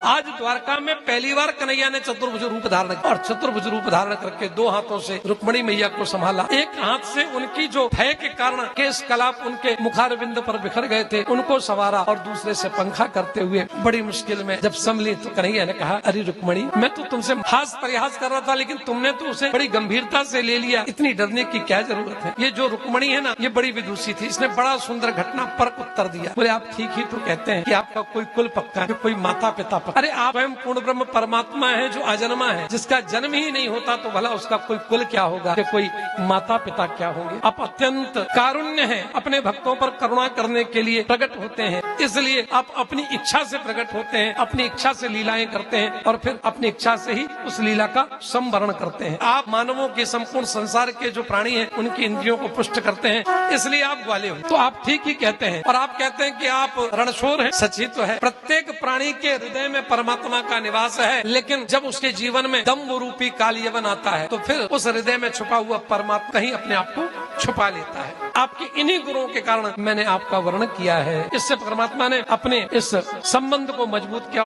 आज द्वारका में पहली बार कन्हैया ने चतुर्भुज रूप धारण किया और चतुर्भुज रूप धारण करके दो हाथों से रुक्मणी मैया को संभाला। एक हाथ से उनकी जो भय के कारण केश कलाप उनके मुखारविंद पर बिखर गए थे उनको संवारा और दूसरे से पंखा करते हुए बड़ी मुश्किल में जब संभली तो कन्हैया ने कहा, अरे रुक्मणी, मैं तो तुमसे हास परिहास कर रहा था लेकिन तुमने तो उसे बड़ी गंभीरता से ले लिया, इतनी डरने की क्या जरूरत है। ये जो रुक्मणी है ना, ये बड़ी विदुषी थी, इसने बड़ा सुंदर घटना पर उत्तर दिया। बोले, आप ठीक ही तो कहते हैं कि आपका कोई कुल पक्का है, कोई माता पिता पक्का। अरे आप स्वयं पूर्ण ब्रह्म परमात्मा है जो अजन्मा है, जिसका जन्म ही नहीं होता तो भला उसका कोई कुल क्या होगा, कि कोई माता पिता क्या होंगे। आप अत्यंत कारुण्य है, अपने भक्तों पर करुणा करने के लिए प्रकट होते हैं, इसलिए आप अपनी इच्छा से प्रकट होते हैं, अपनी इच्छा से लीलाएं करते हैं और फिर अपनी इच्छा से ही उस लीला का संवरण करते हैं। आप मानवों के संपूर्ण संसार के जो प्राणी हैं उनकी इंद्रियों को पुष्ट करते हैं, इसलिए आप ग्वाले हो। तो आप ठीक ही कहते हैं। और आप कहते हैं कि आप रणशोर हैं, सच ही तो है। प्रत्येक प्राणी के हृदय में परमात्मा का निवास है, लेकिन जब उसके जीवन में दम्भ रूपी काल यवन आता है तो फिर उस हृदय में छुपा हुआ परमात्मा कहीं अपने आप को छुपा लेता है। आपके इन्हीं गुणों के कारण मैंने आपका वर्णन किया है। इससे परमात्मा ने अपने इस संबंध को मजबूत किया।